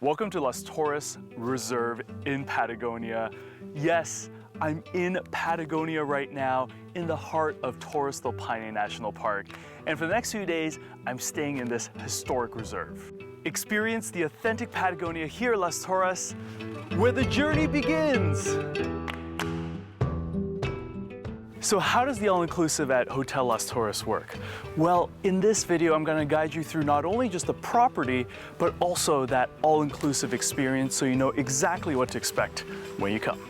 Welcome to Las Torres Reserve in Patagonia. Yes, I'm in Patagonia right now, in the heart of Torres del Paine National Park. And for the next few days, I'm staying in this historic reserve. Experience the authentic Patagonia here at Las Torres, where the journey begins. So how does the all-inclusive at Hotel Las Torres work? Well, in this video, I'm going to guide you through not only just the property, but also that all-inclusive experience so you know exactly what to expect when you come.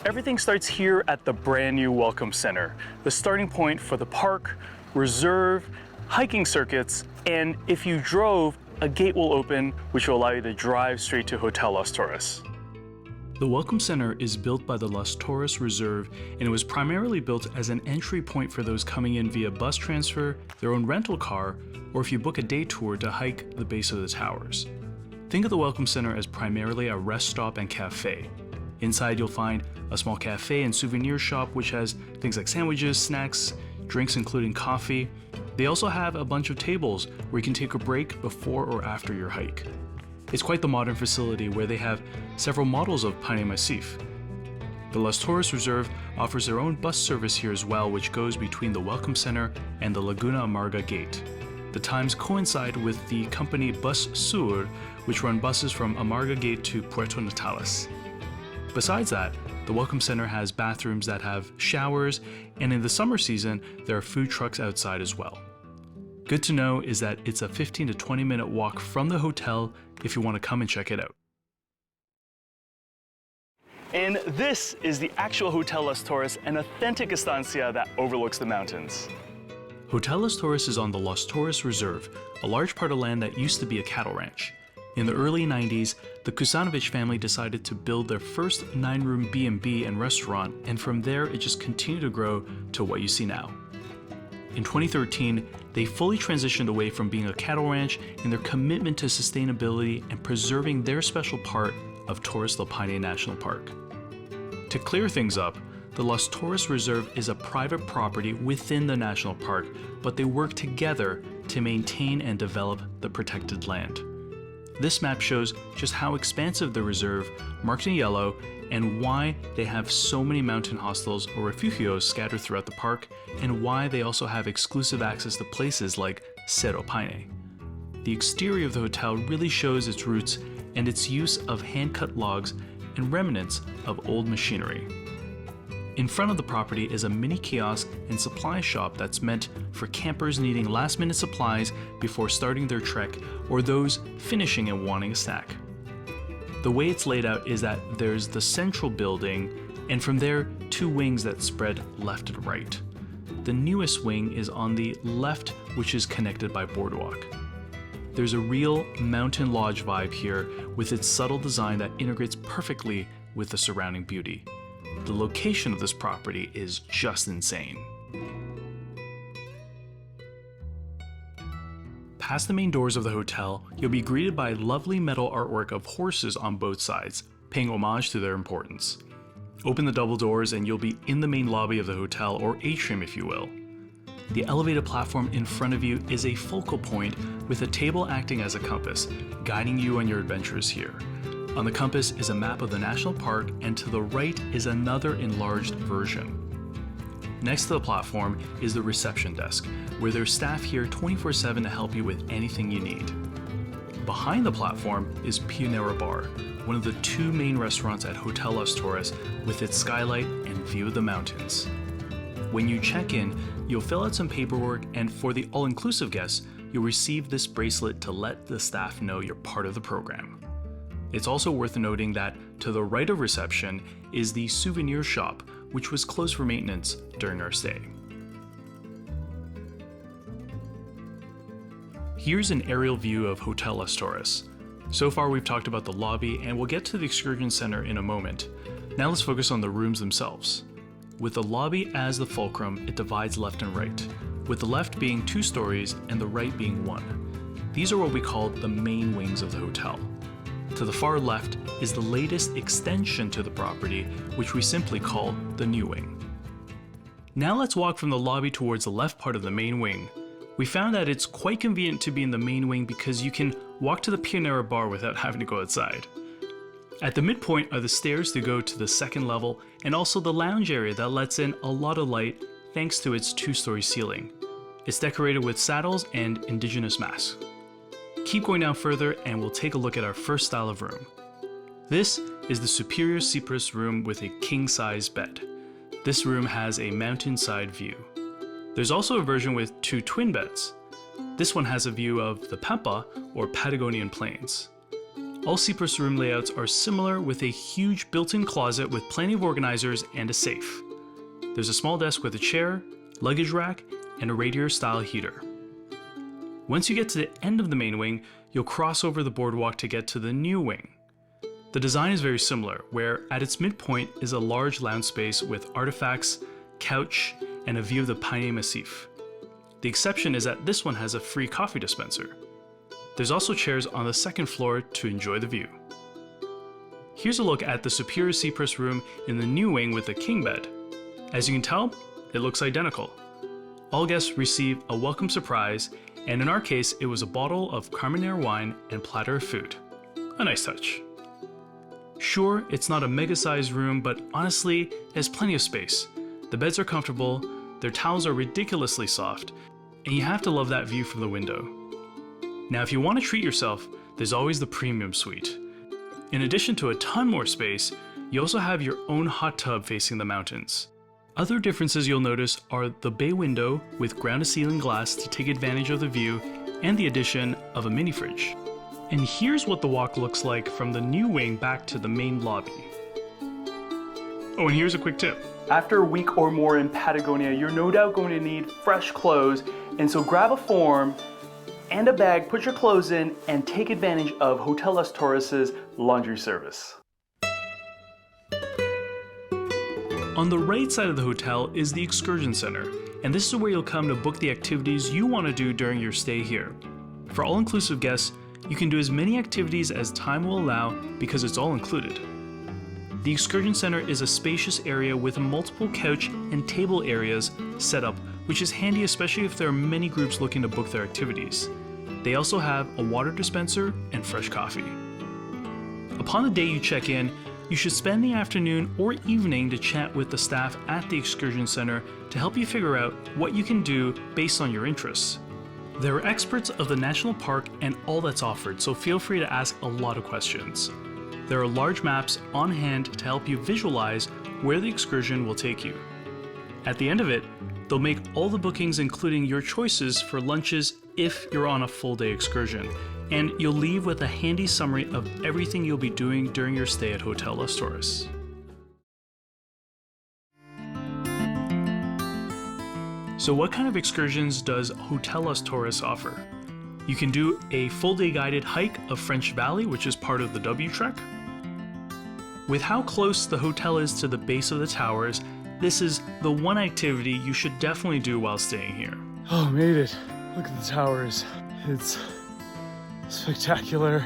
Everything starts here at the brand new Welcome Center, the starting point for the park, reserve, hiking circuits, and if you drove, a gate will open which will allow you to drive straight to Hotel Las Torres. The Welcome Center is built by the Las Torres Reserve, and it was primarily built as an entry point for those coming in via bus transfer, their own rental car, or if you book a day tour to hike the base of the towers. Think of the Welcome Center as primarily a rest stop and cafe. Inside you'll find a small cafe and souvenir shop which has things like sandwiches, snacks, drinks including coffee. They also have a bunch of tables where you can take a break before or after your hike. It's quite the modern facility where they have several models of Paine Massif. The Las Torres Reserve offers their own bus service here as well, which goes between the Welcome Center and the Laguna Amarga Gate. The times coincide with the company Bus Sur, which run buses from Amarga Gate to Puerto Natales. Besides that, the Welcome Center has bathrooms that have showers, and in the summer season, there are food trucks outside as well. Good to know is that it's a 15 to 20 minute walk from the hotel if you want to come and check it out. And this is the actual Hotel Las Torres, an authentic estancia that overlooks the mountains. Hotel Las Torres is on the Las Torres Reserve, a large part of land that used to be a cattle ranch. In the early 90s, the Kusanovich family decided to build their first 9-room B&B and restaurant, and from there it just continued to grow to what you see now. In 2013, they fully transitioned away from being a cattle ranch in their commitment to sustainability and preserving their special part of Torres del Paine National Park. To clear things up, the Las Torres Reserve is a private property within the national park, but they work together to maintain and develop the protected land. This map shows just how expansive the reserve, marked in yellow, and why they have so many mountain hostels or refugios scattered throughout the park, and why they also have exclusive access to places like Cerro Paine. The exterior of the hotel really shows its roots and its use of hand-cut logs and remnants of old machinery. In front of the property is a mini kiosk and supply shop that's meant for campers needing last-minute supplies before starting their trek or those finishing and wanting a snack. The way it's laid out is that there's the central building, and from there, 2 wings that spread left and right. The newest wing is on the left, which is connected by boardwalk. There's a real mountain lodge vibe here with its subtle design that integrates perfectly with the surrounding beauty. The location of this property is just insane. Past the main doors of the hotel, you'll be greeted by lovely metal artwork of horses on both sides, paying homage to their importance. Open the double doors and you'll be in the main lobby of the hotel, or atrium if you will. The elevated platform in front of you is a focal point with a table acting as a compass, guiding you on your adventures here. On the compass is a map of the national park, and to the right is another enlarged version. Next to the platform is the reception desk, where there's staff here 24/7 to help you with anything you need. Behind the platform is Pionera Bar, one of the 2 main restaurants at Hotel Las Torres with its skylight and view of the mountains. When you check in, you'll fill out some paperwork, and for the all-inclusive guests, you'll receive this bracelet to let the staff know you're part of the program. It's also worth noting that to the right of reception is the souvenir shop, which was closed for maintenance during our stay. Here's an aerial view of Hotel Las Torres. So far we've talked about the lobby, and we'll get to the Excursion Center in a moment. Now let's focus on the rooms themselves. With the lobby as the fulcrum, it divides left and right, with the left being 2 stories and the right being 1. These are what we call the main wings of the hotel. To the far left is the latest extension to the property, which we simply call the new wing. Now let's walk from the lobby towards the left part of the main wing. We found that it's quite convenient to be in the main wing because you can walk to the Pionera bar without having to go outside. At the midpoint are the stairs to go to the second level and also the lounge area that lets in a lot of light thanks to its 2-story ceiling. It's decorated with saddles and indigenous masks. Keep going down further and we'll take a look at our first style of room. This is the Superior Cypress room with a king-size bed. This room has a mountainside view. There's also a version with 2 twin beds. This one has a view of the Pampa or Patagonian plains. All Cypress room layouts are similar with a huge built-in closet with plenty of organizers and a safe. There's a small desk with a chair, luggage rack, and a radiator-style heater. Once you get to the end of the main wing, you'll cross over the boardwalk to get to the new wing. The design is very similar, where at its midpoint is a large lounge space with artifacts, couch, and a view of the Paine Massif. The exception is that this one has a free coffee dispenser. There's also chairs on the second floor to enjoy the view. Here's a look at the Superior Cypress room in the new wing with the king bed. As you can tell, it looks identical. All guests receive a welcome surprise, and in our case, it was a bottle of Carmenere wine and platter of food. A nice touch. Sure, it's not a mega-sized room, but honestly, it has plenty of space. The beds are comfortable, their towels are ridiculously soft, and you have to love that view from the window. Now, if you want to treat yourself, there's always the premium suite. In addition to a ton more space, you also have your own hot tub facing the mountains. Other differences you'll notice are the bay window with ground-to-ceiling glass to take advantage of the view, and the addition of a mini fridge. And here's what the walk looks like from the new wing back to the main lobby. Oh, and here's a quick tip. After a week or more in Patagonia, you're no doubt going to need fresh clothes, and so grab a form and a bag, put your clothes in, and take advantage of Hotel Las Torres' laundry service. On the right side of the hotel is the Excursion Center, and this is where you'll come to book the activities you want to do during your stay here. For all-inclusive guests, you can do as many activities as time will allow because it's all included. The Excursion Center is a spacious area with multiple couch and table areas set up, which is handy especially if there are many groups looking to book their activities. They also have a water dispenser and fresh coffee. Upon the day you check in, you should spend the afternoon or evening to chat with the staff at the Excursion Center to help you figure out what you can do based on your interests. There are experts of the national park and all that's offered, so feel free to ask a lot of questions. There are large maps on hand to help you visualize where the excursion will take you. At the end of it, they'll make all the bookings including your choices for lunches if you're on a full-day excursion, and you'll leave with a handy summary of everything you'll be doing during your stay at Hotel Las Torres. So what kind of excursions does Hotel Las Torres offer? You can do a full-day guided hike of French Valley, which is part of the W Trek. With how close the hotel is to the base of the towers, this is the one activity you should definitely do while staying here. Oh, made it. Look at the towers. It's spectacular.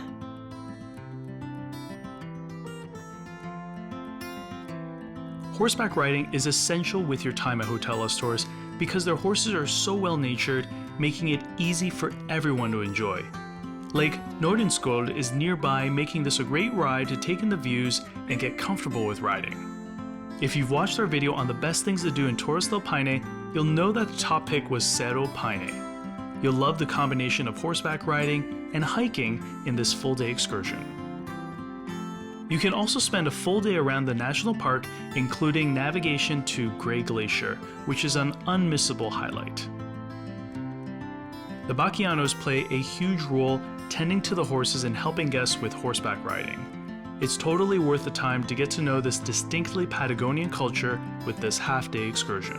Horseback riding is essential with your time at Hotel Las Torres because their horses are so well natured, making it easy for everyone to enjoy. Lake Nordenskjold is nearby, making this a great ride to take in the views and get comfortable with riding. If you've watched our video on the best things to do in Torres del Paine, you'll know that the top pick was Cerro Paine. You'll love the combination of horseback riding and hiking in this full-day excursion. You can also spend a full day around the national park, including navigation to Grey Glacier, which is an unmissable highlight. The Baquianos play a huge role tending to the horses and helping guests with horseback riding. It's totally worth the time to get to know this distinctly Patagonian culture with this half-day excursion.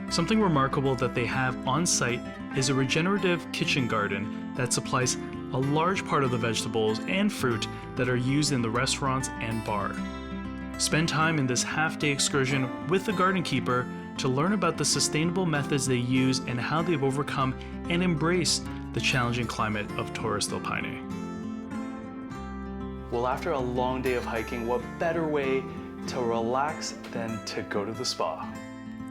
Something remarkable that they have on site is a regenerative kitchen garden that supplies a large part of the vegetables and fruit that are used in the restaurants and bar. Spend time in this half-day excursion with the garden keeper to learn about the sustainable methods they use and how they've overcome and embraced the challenging climate of Torres del Paine. Well, after a long day of hiking, what better way to relax than to go to the spa?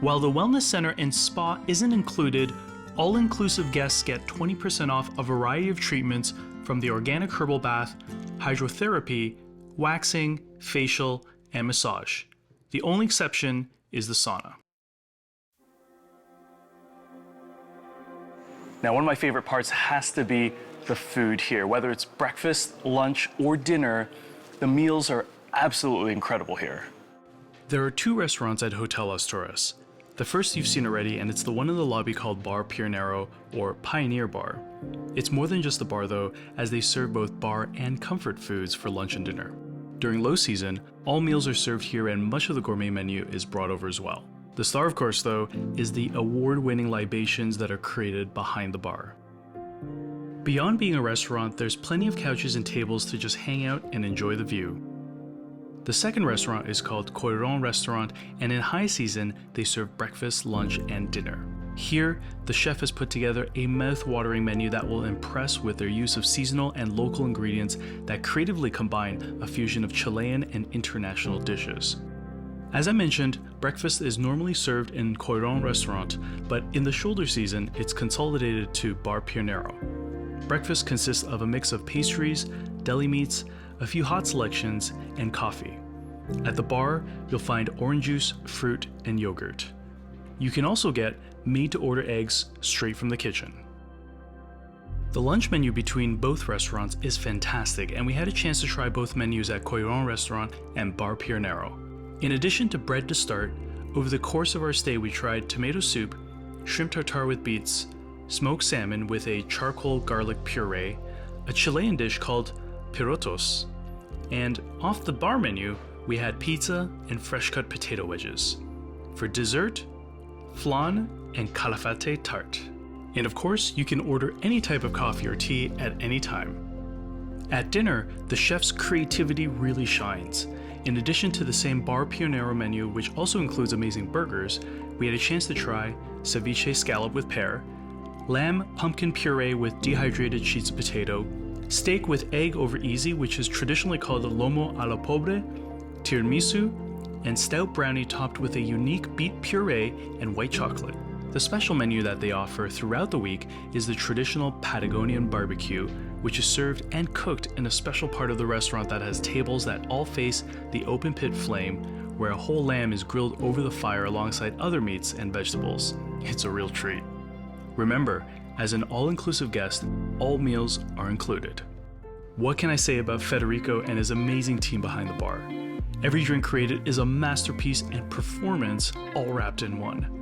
While the wellness center and spa isn't included, all-inclusive guests get 20% off a variety of treatments from the organic herbal bath, hydrotherapy, waxing, facial, and massage. The only exception is the sauna. Now, one of my favorite parts has to be the food here. Whether it's breakfast, lunch, or dinner, the meals are absolutely incredible here. There are two restaurants at Hotel Las Torres. The first you've seen already, and it's the one in the lobby called Bar Pionero, or Pioneer Bar. It's more than just a bar though, as they serve both bar and comfort foods for lunch and dinner. During low season, all meals are served here and much of the gourmet menu is brought over as well. The star, of course, though, is the award-winning libations that are created behind the bar. Beyond being a restaurant, there's plenty of couches and tables to just hang out and enjoy the view. The second restaurant is called Coiron Restaurant, and in high season, they serve breakfast, lunch, and dinner. Here, the chef has put together a mouth-watering menu that will impress with their use of seasonal and local ingredients that creatively combine a fusion of Chilean and international dishes. As I mentioned, breakfast is normally served in Coiron Restaurant, but in the shoulder season, it's consolidated to Bar Pionero. Breakfast consists of a mix of pastries, deli meats, a few hot selections, and coffee. At the bar, you'll find orange juice, fruit, and yogurt. You can also get made-to-order eggs straight from the kitchen. The lunch menu between both restaurants is fantastic, and we had a chance to try both menus at Coiron Restaurant and Bar Pionero. In addition to bread to start, over the course of our stay we tried tomato soup, shrimp tartare with beets, smoked salmon with a charcoal garlic puree, a Chilean dish called pirotos, and off the bar menu we had pizza and fresh-cut potato wedges. For dessert, flan and calafate tart. And of course, you can order any type of coffee or tea at any time. At dinner, the chef's creativity really shines. In addition to the same Bar Pionero menu, which also includes amazing burgers, we had a chance to try ceviche scallop with pear, lamb pumpkin puree with dehydrated sheets of potato, steak with egg over easy, which is traditionally called lomo alla pobre, tiramisu, and stout brownie topped with a unique beet puree and white chocolate. The special menu that they offer throughout the week is the traditional Patagonian barbecue, which is served and cooked in a special part of the restaurant that has tables that all face the open pit flame, where a whole lamb is grilled over the fire alongside other meats and vegetables. It's a real treat. Remember, as an all-inclusive guest, all meals are included. What can I say about Federico and his amazing team behind the bar? Every drink created is a masterpiece and performance all wrapped in one.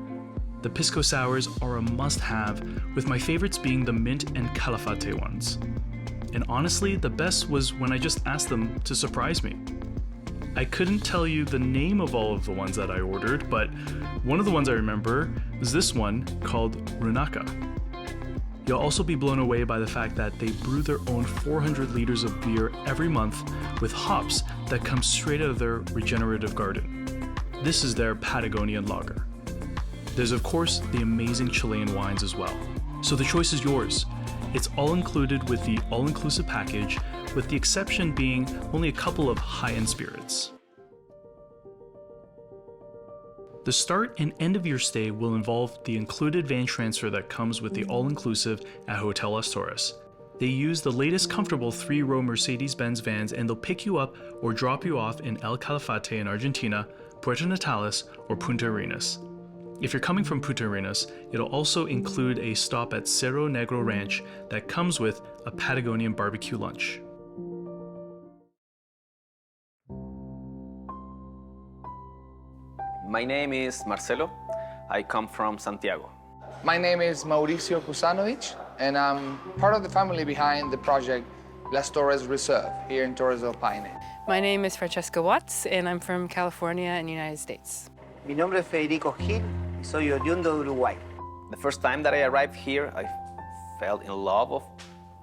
The pisco sours are a must-have, with my favorites being the mint and calafate ones. And honestly, the best was when I just asked them to surprise me. I couldn't tell you the name of all of the ones that I ordered, but one of the ones I remember was this one called Runaka. You'll also be blown away by the fact that they brew their own 400 liters of beer every month with hops that come straight out of their regenerative garden. This is their Patagonian lager. There's of course the amazing Chilean wines as well. So the choice is yours. It's all included with the all-inclusive package, with the exception being only a couple of high-end spirits. The start and end of your stay will involve the included van transfer that comes with the all-inclusive at Hotel Las Torres. They use the latest comfortable 3-row Mercedes-Benz vans, and they'll pick you up or drop you off in El Calafate in Argentina, Puerto Natales, or Punta Arenas. If you're coming from Punta Arenas, it'll also include a stop at Cerro Negro Ranch that comes with a Patagonian barbecue lunch. My name is Marcelo. I come from Santiago. My name is Mauricio and I'm part of the family behind the project Las Torres Reserve here in Torres del Paine. My name is Francesca and I'm from California in the United States. Mi nombre es Federico y soy oriundo de Uruguay. The first time that I arrived here, I fell in love of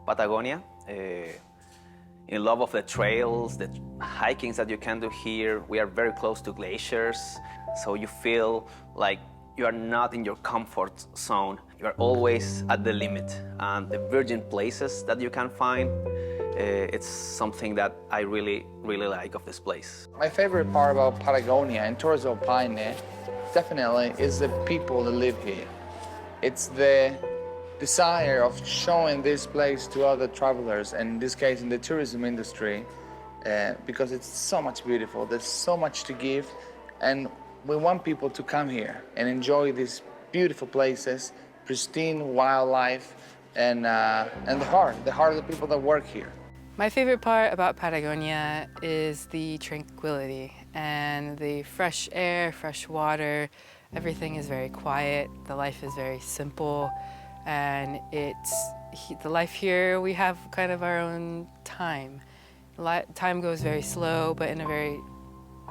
Patagonia, in love of the trails, the hikings that you can do here. We are very close to glaciers, so you feel like you are not in your comfort zone. You are always at the limit. And the virgin places that you can find, it's something that I really, really like of this place. My favorite part about Patagonia and Torres del Paine definitely is the people that live here. It's the desire of showing this place to other travelers, and in this case in the tourism industry, because it's so much beautiful, there's so much to give, and we want people to come here and enjoy these beautiful places, pristine wildlife, and the heart of the people that work here. My favorite part about Patagonia is the tranquility and the fresh air, fresh water. Everything is very quiet. The life is very simple, and the life here, we have kind of our own time. Time goes very slow, but in a very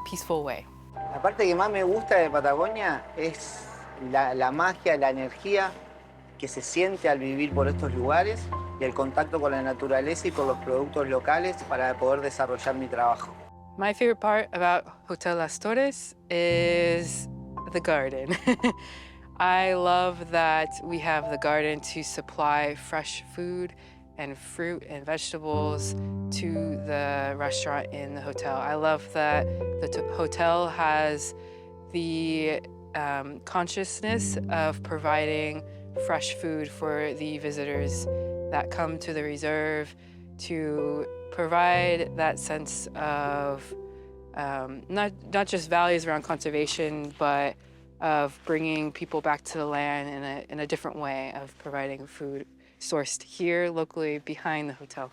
peaceful way. La parte que más me gusta de Patagonia es la magia, la energía que se siente al vivir por estos lugares y el contacto con la naturaleza y con los productos locales para poder desarrollar mi trabajo. My favorite part about Hotel Las Torres is the garden. I love that we have the garden to supply fresh food and fruit and vegetables to the restaurant in the hotel. I love that the hotel has the consciousness of providing fresh food for the visitors that come to the reserve, to provide that sense of not just values around conservation, but of bringing people back to the land in a different way, of providing food sourced here locally behind the hotel.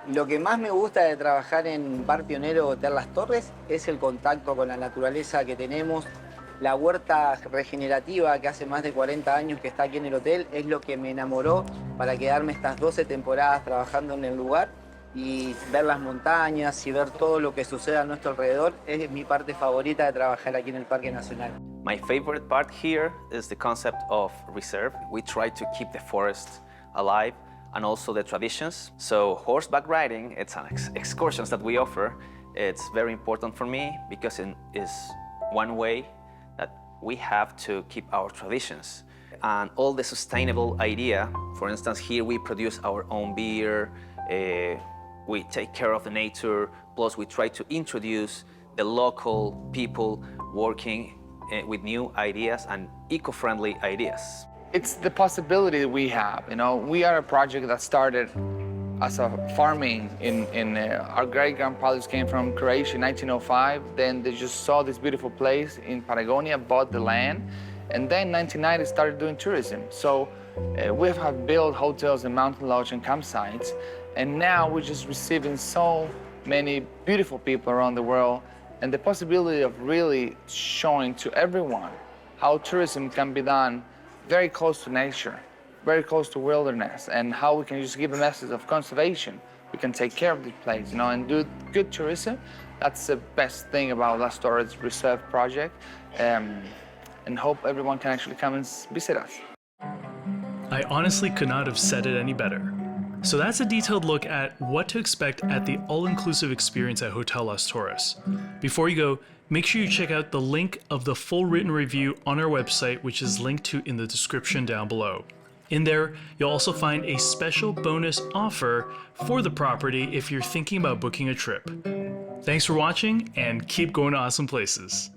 Lo que más me gusta de trabajar en Bar Pionero Hotel Las Torres es el contacto con la naturaleza que tenemos. La huerta regenerativa que hace más de 40 años que está aquí en el hotel es lo que me enamoró para quedarme estas 12 temporadas trabajando en el lugar, y ver las montañas y ver todo lo que sucede a nuestro alrededor es mi parte favorita de trabajar aquí en el Parque Nacional. My favorite part here is the concept of reserve. We try to keep the forest alive and also the traditions. So horseback riding, it's an excursions that we offer. It's very important for me because it is one way that we have to keep our traditions. And all the sustainable idea, for instance, here we produce our own beer, we take care of the nature, plus we try to introduce the local people working with new ideas and eco-friendly ideas. It's the possibility that we have. You know, we are a project that started as a farming our great-grandfathers came from Croatia in 1905. Then they just saw this beautiful place in Patagonia, bought the land, and then in 1990 started doing tourism. So we have built hotels and mountain lodge and campsites, and now we're just receiving so many beautiful people around the world, and the possibility of really showing to everyone how tourism can be done very close to nature, very close to wilderness, and how we can just give a message of conservation. We can take care of the place, you know, and do good tourism. That's the best thing about Las Torres Reserve project, and hope everyone can actually come and visit us. I honestly could not have said it any better. So that's a detailed look at what to expect at the all-inclusive experience at Hotel Las Torres. Before you go, make sure you check out the link of the full written review on our website, which is linked to in the description down below. In there, you'll also find a special bonus offer for the property if you're thinking about booking a trip. Thanks for watching, and keep going to awesome places.